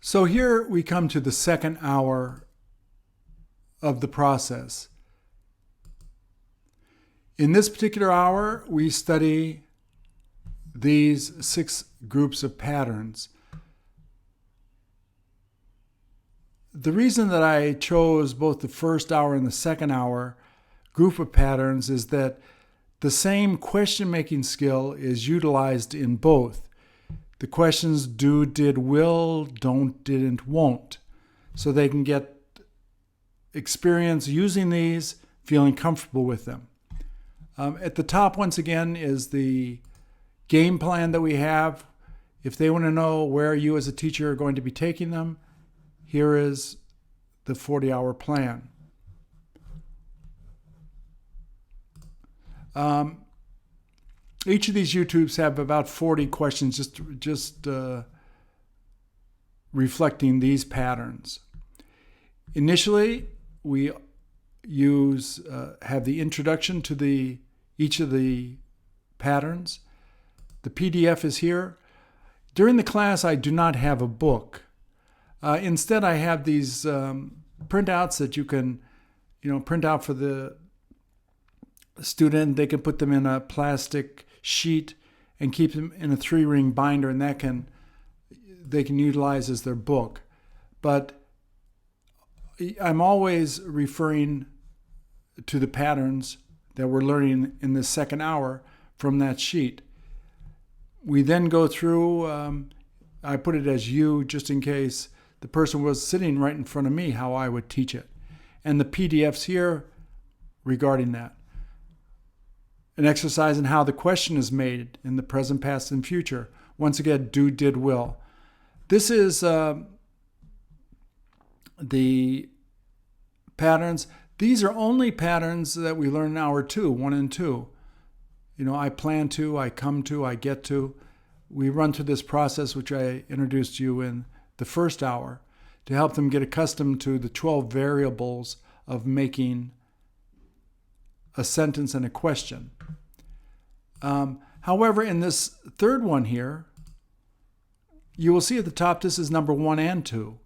So here we come to the second hour of the process. In this particular hour, we study these 6 groups of patterns. The reason that I chose both the first hour and the second hour group of patterns is that the same question-making skill is utilized in both. The questions do, did, will, don't, didn't, won't. So they can get experience using these, feeling comfortable with them. At the top, once again, is the game plan that we have. If they want to know where you as a teacher are going to be taking them, here is the 40-hour plan. Each of these YouTubes have about 40 questions just reflecting these patterns. Initially, we have the introduction to each of the patterns. The PDF is here. During the class, I do not have a book. Instead, I have these printouts that you can, print out for the student. They can put them in a plastic sheet and keep them in a 3-ring binder, and they can utilize as their book. But I'm always referring to the patterns that we're learning in this second hour from that sheet. We then go through, I put it as you just in case the person was sitting right in front of me, how I would teach it. And the PDFs here regarding that. An exercise in how the question is made in the present, past, and future. Once again, do, did, will. This is the patterns. These are only patterns that we learn in hour 2, 1 and 2. I plan to, I come to, I get to. We run through this process, which I introduced you in the first hour, to help them get accustomed to the 12 variables of making a sentence and a question. However, in this third one here, you will see at the top, this is number 1 and 2.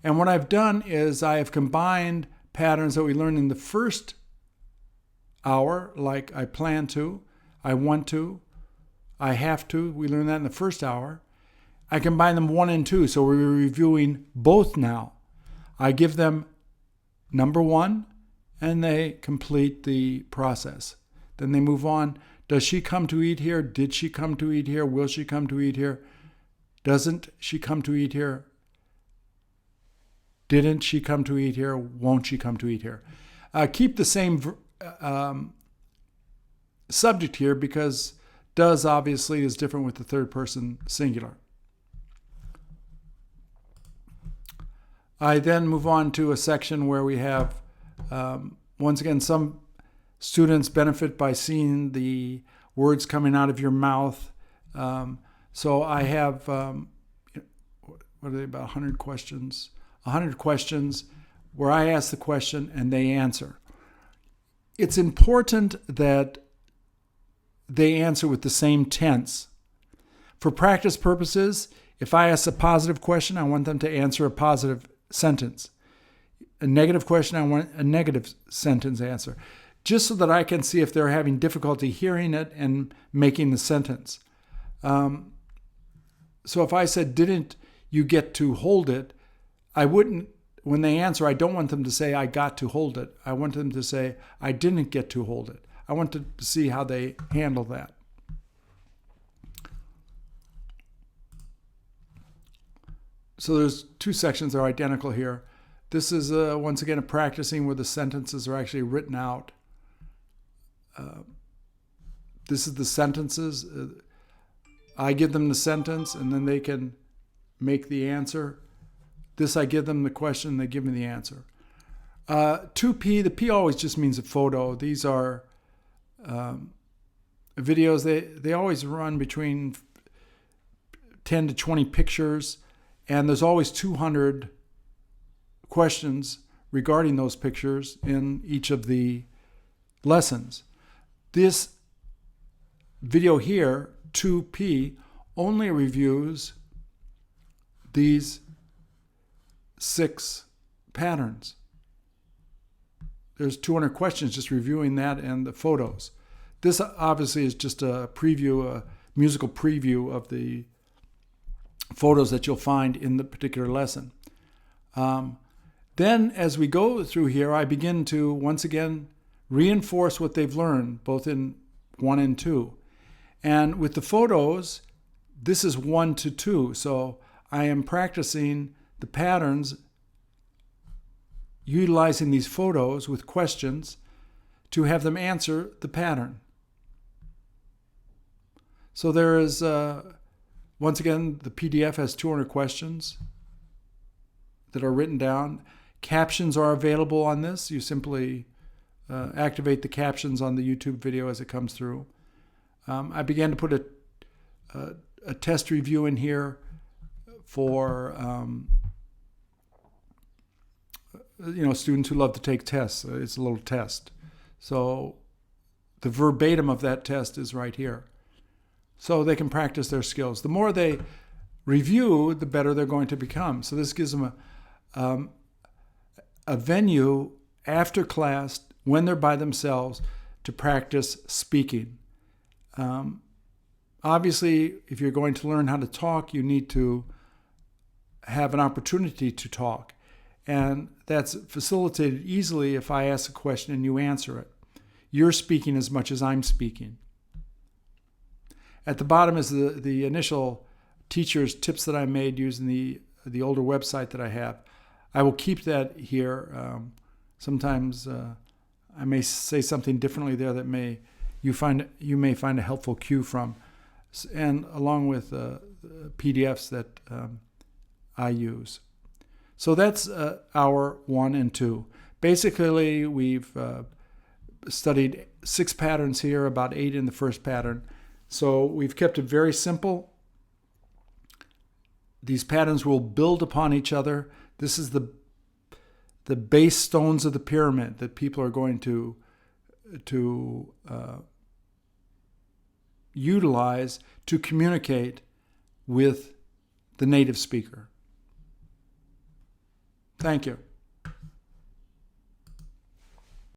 And what I've done is I have combined patterns that we learned in the first hour, like I plan to, I want to, I have to. We learned that in the first hour. I combine them 1 and 2, so we're reviewing both now. I give them number 1, and they complete the process. Then they move on. Does she come to eat here? Did she come to eat here? Will she come to eat here? Doesn't she come to eat here? Didn't she come to eat here? Won't she come to eat here? Keep the same subject here because does obviously is different with the third person singular. I then move on to a section where we have, once again, some students benefit by seeing the words coming out of your mouth. So I have, what are they, about 100 questions? 100 questions where I ask the question and they answer. It's important that they answer with the same tense. For practice purposes, if I ask a positive question, I want them to answer a positive sentence. A negative question, I want a negative sentence answer, just so that I can see if they're having difficulty hearing it and making the sentence. So if I said, didn't you get to hold it, I wouldn't, when they answer, I don't want them to say, I got to hold it. I want them to say, I didn't get to hold it. I want to see how they handle that. So there's 2 sections that are identical here. This is, once again, a practicing where the sentences are actually written out. This is the sentences. I give them the sentence, and then they can make the answer. This, I give them the question, they give me the answer. 2P, the P always just means a photo. These are videos. They always run between 10 to 20 pictures, and there's always 200 questions regarding those pictures in each of the lessons. This video here, 2P, only reviews these 6 patterns. There's 200 questions just reviewing that and the photos. This obviously is just a preview, a musical preview of the photos that you'll find in the particular lesson. Then as we go through here, I begin to once again reinforce what they've learned, both in 1 and 2. And with the photos, this is 1 to 2. So I am practicing the patterns utilizing these photos with questions to have them answer the pattern. So there is, once again, the PDF has 200 questions that are written down. Captions are available on this. You simply activate the captions on the YouTube video as it comes through. I began to put a test review in here for students who love to take tests. It's a little test. So the verbatim of that test is right here. So they can practice their skills. The more they review, the better they're going to become. So this gives them a venue after class when they're by themselves to practice speaking. Obviously, if you're going to learn how to talk, you need to have an opportunity to talk. And that's facilitated easily if I ask a question and you answer it. You're speaking as much as I'm speaking. At the bottom is the initial teacher's tips that I made using the older website that I have. I will keep that here. Sometimes I may say something differently there that you may find a helpful cue from, and along with PDFs that I use. So that's hour 1 and 2. Basically, we've studied 6 patterns here, about 8 in the first pattern. So we've kept it very simple. These patterns will build upon each other. This is the base stones of the pyramid that people are going to utilize to communicate with the native speaker. Thank you.